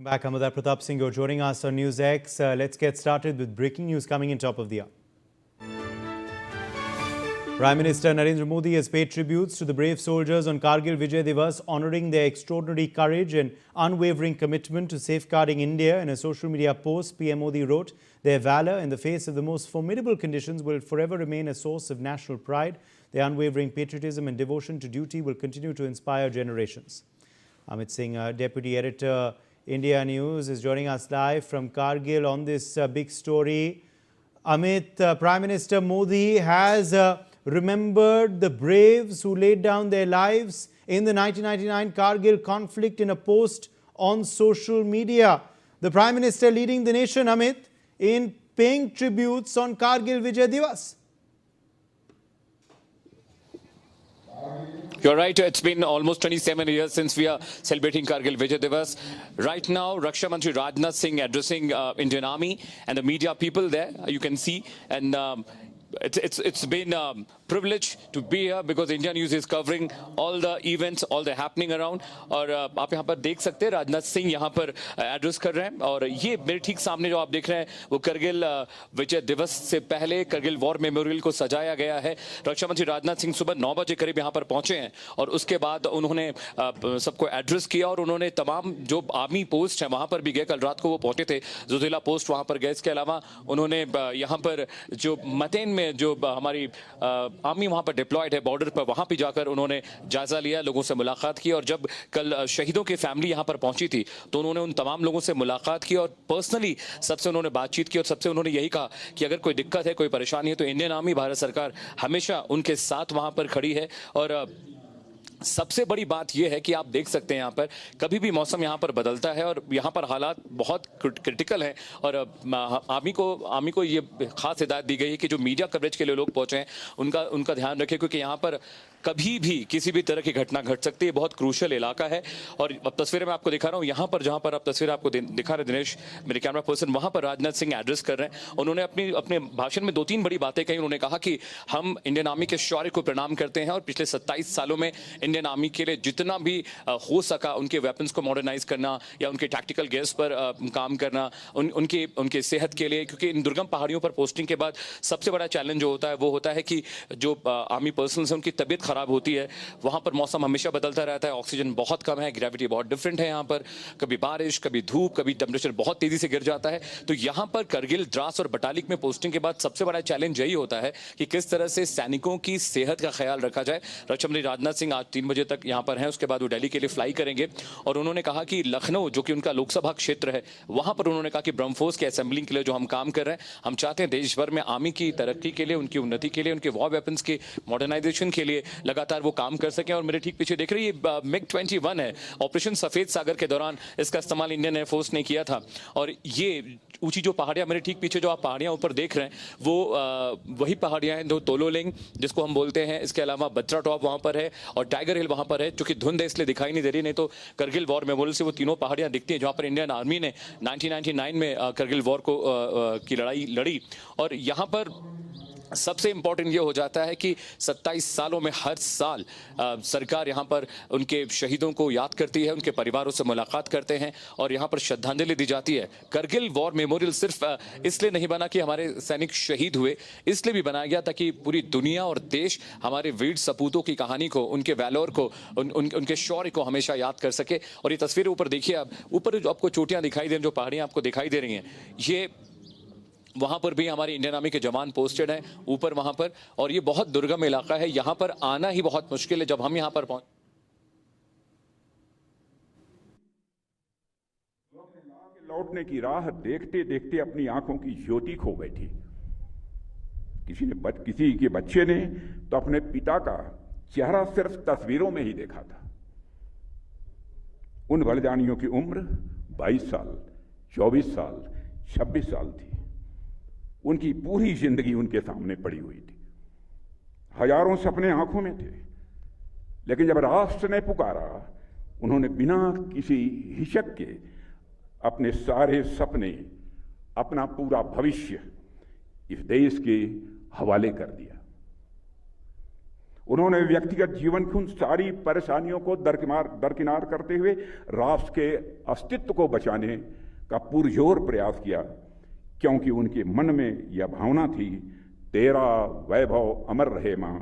Welcome back. Amada Pratap Singh, you're joining us on News X. Let's get started with breaking news coming in top of the hour. Prime Minister Narendra Modi has paid tributes to the brave soldiers on Kargil Vijay Divas, honouring their extraordinary courage and unwavering commitment to safeguarding India. In a social media post, PM Modi wrote, "Their valour in the face of the most formidable conditions will forever remain a source of national pride. Their unwavering patriotism and devotion to duty will continue to inspire generations." Amit Singh, Deputy Editor, India News, is joining us live from Kargil on this big story. Amit, Prime Minister Modi has remembered the braves who laid down their lives in the 1999 Kargil conflict in a post on social media. The Prime Minister leading the nation, Amit, in paying tributes on Kargil Vijay Divas. You're right. It's been almost 27 years since we are celebrating Kargil Vijay Divas. Right now, Raksha Mantri Rajnath Singh addressing Indian Army and the media people there, you can see. And it's been a privilege to be here because India News is covering all the events, all the happening around. और आप यहाँ पर देख सकते हैं राजनाथ सिंह यहाँ पर address कर रहे हैं और ये मेरे ठीक सामने जो आप देख रहे हैं वो करगिल विजय दिवस से पहले करगिल वॉर मेमोरियल को सजाया गया है। रक्षा मंत्री राजनाथ सिंह सुबह 9 बजे करीब यहाँ पर पहुंचे हैं और उसके बाद उन्होंने सबको एड्रेस किया और उन्होंने तमाम जो आर्मी पोस्ट है वहाँ पर भी गए। कल रात को वो पहुंचे थे, जोजिला पोस्ट वहाँ पर गए। इसके अलावा उन्होंने यहाँ पर जो मतेन में जो हमारी आर्मी वहां पर डिप्लॉयड है बॉर्डर पर, वहां पे जाकर उन्होंने जायजा लिया, लोगों से मुलाकात की और जब कल शहीदों की फैमिली यहां पर पहुंची थी तो उन्होंने उन तमाम लोगों से मुलाकात की और पर्सनली सबसे उन्होंने बातचीत की और सबसे उन्होंने यही कहा कि अगर कोई दिक्कत है, कोई परेशानी है तो इंडियन आर्मी, भारत सरकार हमेशा उनके साथ वहां पर खड़ी है। और सबसे बड़ी बात यह है कि आप देख सकते हैं यहाँ पर कभी भी मौसम यहाँ पर बदलता है और यहाँ पर हालात बहुत क्रिटिकल हैं और आर्मी को ये खास हिदायत दी गई है कि जो मीडिया कवरेज के लिए लोग पहुंचे हैं उनका ध्यान रखें क्योंकि यहाँ पर कभी भी किसी भी तरह की घटना घट सकती है। बहुत क्रूशल इलाका है और अब तस्वीरें मैं आपको दिखा रहा हूँ यहाँ पर, जहाँ पर आप तस्वीरें आपको दिखा रहे दिनेश मेरे कैमरा पर्सन, वहाँ पर राजनाथ सिंह एड्रेस कर रहे हैं। उन्होंने अपने भाषण में 2-3 बड़ी बातें कही। उन्होंने कहा कि हम इंडियन आर्मी के शौर्य को प्रणाम करते हैं और पिछले 27 सालों में इंडियन आर्मी के लिए जितना भी हो सका उनके वेपन्स को मॉडर्नाइज करना या उनके टैक्टिकल गेयर्स पर काम करना, उनके सेहत के लिए, क्योंकि इन दुर्गम पहाड़ियों पर पोस्टिंग के बाद सबसे बड़ा चैलेंज जो होता है वो होता है कि जो आर्मी पर्सनल है उनकी तबीयत खराब होती है। वहां पर मौसम हमेशा बदलता रहता है, ऑक्सीजन बहुत कम है, ग्रेविटी बहुत डिफरेंट है यहाँ पर, कभी बारिश, कभी धूप, कभी टेम्परेचर बहुत तेजी से गिर जाता है। तो यहाँ पर करगिल, द्रास और बटालिक में पोस्टिंग के बाद सबसे बड़ा चैलेंज यही होता है कि किस तरह से सैनिकों की सेहत का ख्याल रखा जाए। रक्षा मंत्री राजनाथ सिंह आज 3 बजे तक यहाँ पर हैं, उसके बाद वो दिल्ली के लिए फ्लाई करेंगे और उन्होंने कहा कि लखनऊ जो कि उनका लोकसभा क्षेत्र है वहां पर उन्होंने कहा कि ब्रह्मफोर्स के असेंबलिंग के लिए जो हम काम कर रहे हैं, हम चाहते हैं देश भर में आर्मी की तरक्की के लिए, उनकी उन्नति के लिए, उनके वॉर वेपन्स के मॉडर्नाइजेशन के लिए लगातार वो काम कर सकें। और मेरे ठीक पीछे देख रहे हैं ये MiG-21 है। ऑपरेशन सफेद सागर के दौरान इसका इस्तेमाल इंडियन एयरफोर्स ने किया था और ये ऊंची जो पहाड़ियां मेरे ठीक पीछे जो आप पहाड़ियां ऊपर देख रहे हैं वो वही पहाड़ियां हैं जो तोलोलिंग जिसको हम बोलते हैं। इसके अलावा बत्रा टॉप वहां पर है और टाइगर हिल वहां पर है, क्योंकि धुंध है इसलिए दिखाई नहीं दे रही, नहीं तो करगिल वॉर मेमोरियल से वो तीनों पहाड़ियां दिखती हैं जहां पर इंडियन आर्मी ने 1999 में करगिल वॉर की लड़ाई लड़ी। और यहाँ पर सबसे इंपॉर्टेंट ये हो जाता है कि 27 सालों में हर साल सरकार यहाँ पर उनके शहीदों को याद करती है, उनके परिवारों से मुलाकात करते हैं और यहाँ पर श्रद्धांजलि दी जाती है। करगिल वॉर मेमोरियल सिर्फ इसलिए नहीं बना कि हमारे सैनिक शहीद हुए, इसलिए भी बनाया गया ताकि पूरी दुनिया और देश हमारे वीर सपूतों की कहानी को, उनके वैलोर को, उनके शौर्य को हमेशा याद कर सके। और ये तस्वीरें ऊपर देखिए आप, ऊपर जो आपको चोटियां दिखाई दे रही, जो पहाड़ियां आपको दिखाई दे रही हैं, ये वहां पर भी हमारी इंडियन आर्मी के जवान पोस्टेड हैं ऊपर वहां पर। और ये बहुत दुर्गम इलाका है, यहां पर आना ही बहुत मुश्किल है। जब हम यहां पर लौटने की राह देखते देखते अपनी आंखों की ज्योति खो बैठी। किसी के बच्चे ने तो अपने पिता का चेहरा सिर्फ तस्वीरों में ही देखा था। उन बलिदानियों की उम्र 22 साल, 24 साल, 26 साल थी। उनकी पूरी जिंदगी उनके सामने पड़ी हुई थी। हजारों सपने आंखों में थे, लेकिन जब राष्ट्र ने पुकारा उन्होंने बिना किसी हिचक के अपने सारे सपने, अपना पूरा भविष्य इस देश के हवाले कर दिया। उन्होंने व्यक्तिगत जीवन की उन सारी परेशानियों को दरकिनार करते हुए राष्ट्र के अस्तित्व को बचाने का पुरजोर प्रयास किया, क्योंकि उनके मन में यह भावना थी, तेरा वैभव अमर रहे मां,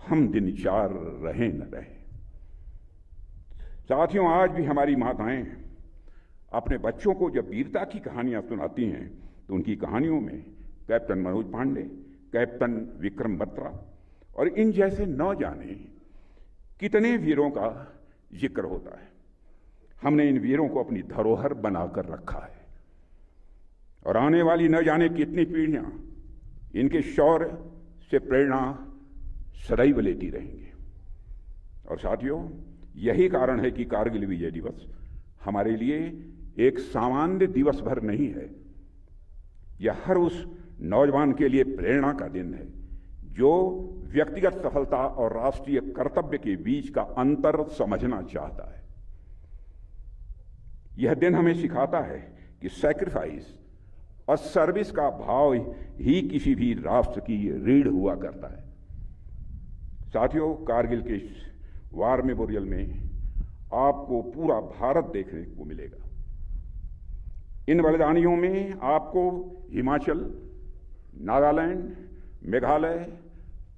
हम दिन चार रहे न रहे। साथियों, आज भी हमारी माताएं अपने बच्चों को जब वीरता की कहानियां सुनाती हैं तो उनकी कहानियों में कैप्टन मनोज पांडे, कैप्टन विक्रम बत्रा और इन जैसे न जाने कितने वीरों का जिक्र होता है। हमने इन वीरों को अपनी धरोहर बनाकर रखा है और आने वाली न जाने कितनी पीढ़ियां इनके शौर्य से प्रेरणा सदैव लेती रहेंगी। और साथियों, यही कारण है कि कारगिल विजय दिवस हमारे लिए एक सामान्य दिवस भर नहीं है। यह हर उस नौजवान के लिए प्रेरणा का दिन है जो व्यक्तिगत सफलता और राष्ट्रीय कर्तव्य के बीच का अंतर समझना चाहता है। यह दिन हमें सिखाता है कि सैक्रिफाइस और सर्विस का भाव ही किसी भी राष्ट्र की रीढ़ हुआ करता है। साथियों, कारगिल के इस वार मेमोरियल में आपको पूरा भारत देखने को मिलेगा। इन बलिदानियों में आपको हिमाचल, नागालैंड, मेघालय,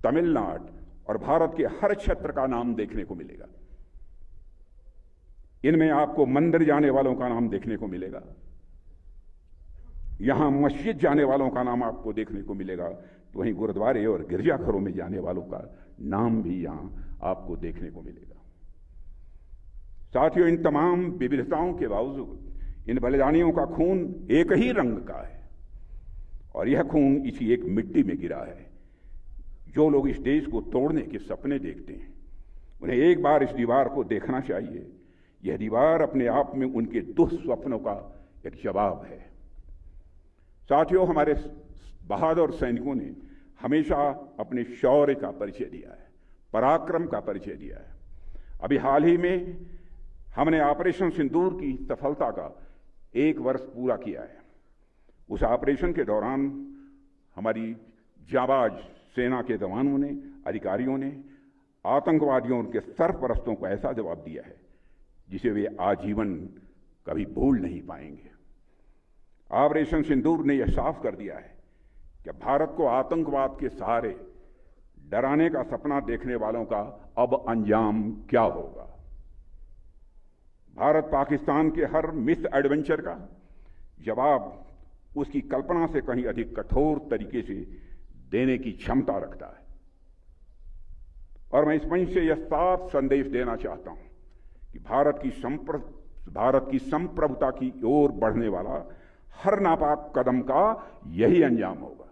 तमिलनाडु और भारत के हर क्षेत्र का नाम देखने को मिलेगा। इनमें आपको मंदिर जाने वालों का नाम देखने को मिलेगा, यहां मस्जिद जाने वालों का नाम आपको देखने को मिलेगा, तो वहीं गुरुद्वारे और गिरजाघरों में जाने वालों का नाम भी यहां आपको देखने को मिलेगा। साथियों, इन तमाम विविधताओं के बावजूद इन बलिदानियों का खून एक ही रंग का है और यह खून इसी एक मिट्टी में गिरा है। जो लोग इस देश को तोड़ने के सपने देखते हैं, उन्हें एक बार इस दीवार को देखना चाहिए। यह दीवार अपने आप में उनके दुस्वप्नों का एक जवाब है। साथियों, हमारे बहादुर सैनिकों ने हमेशा अपने शौर्य का परिचय दिया है, पराक्रम का परिचय दिया है। अभी हाल ही में हमने ऑपरेशन सिंदूर की सफलता का 1 वर्ष पूरा किया है। उस ऑपरेशन के दौरान हमारी जाबाज सेना के जवानों ने, अधिकारियों ने आतंकवादियों और उनके सरपरस्तों को ऐसा जवाब दिया है जिसे वे आजीवन कभी भूल नहीं पाएंगे। ऑपरेशन सिंदूर ने यह साफ कर दिया है कि भारत को आतंकवाद के सहारे डराने का सपना देखने वालों का अब अंजाम क्या होगा। भारत पाकिस्तान के हर मिस एडवेंचर का जवाब उसकी कल्पना से कहीं अधिक कठोर तरीके से देने की क्षमता रखता है। और मैं इस मंच से यह साफ संदेश देना चाहता हूं कि भारत की संप्रभुता की ओर बढ़ने वाला हर नापाक कदम का यही अंजाम होगा।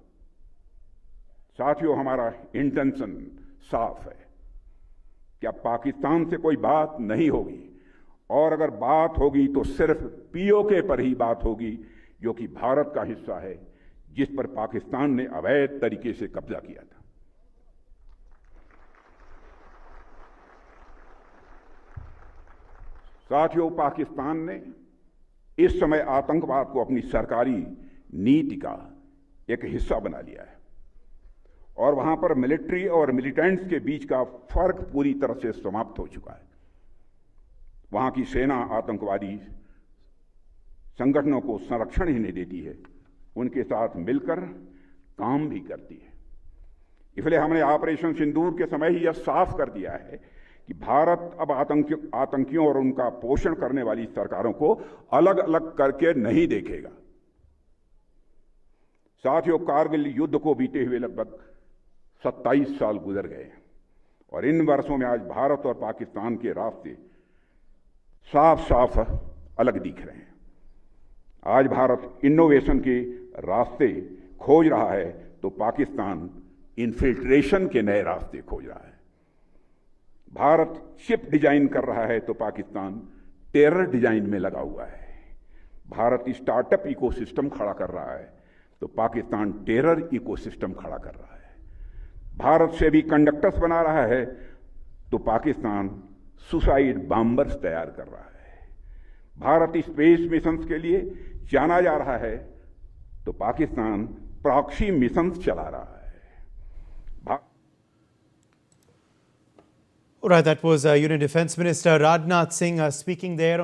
साथियों, हमारा इंटेंशन साफ है कि अब पाकिस्तान से कोई बात नहीं होगी और अगर बात होगी तो सिर्फ पीओके पर ही बात होगी, जो कि भारत का हिस्सा है, जिस पर पाकिस्तान ने अवैध तरीके से कब्जा किया था। साथियों, पाकिस्तान ने इस समय आतंकवाद को अपनी सरकारी नीति का एक हिस्सा बना लिया है और वहां पर मिलिट्री और मिलिटेंट्स के बीच का फर्क पूरी तरह से समाप्त हो चुका है। वहां की सेना आतंकवादी संगठनों को संरक्षण ही नहीं देती है, उनके साथ मिलकर काम भी करती है। इसलिए हमने ऑपरेशन सिंदूर के समय ही यह साफ कर दिया है कि भारत अब आतंकियों और उनका पोषण करने वाली सरकारों को अलग अलग करके नहीं देखेगा। साथियों, कारगिल युद्ध को बीते हुए लगभग 27 साल गुजर गए और इन वर्षों में आज भारत और पाकिस्तान के रास्ते साफ साफ अलग दिख रहे हैं। आज भारत इनोवेशन के रास्ते खोज रहा है तो पाकिस्तान इन्फिल्ट्रेशन के नए रास्ते खोज रहा है। भारत चिप डिजाइन कर रहा है तो पाकिस्तान टेरर डिजाइन में लगा हुआ है। भारत स्टार्टअप इकोसिस्टम खड़ा कर रहा है तो पाकिस्तान टेरर इकोसिस्टम खड़ा कर रहा है। भारत से भी कंडक्टर्स बना रहा है तो पाकिस्तान सुसाइड बॉम्बर्स तैयार कर रहा है। भारत स्पेस मिशंस के लिए जाना जा रहा है तो पाकिस्तान प्रॉक्सी मिशंस चला रहा है। All right, that was Union Defence Minister Rajnath Singh speaking there on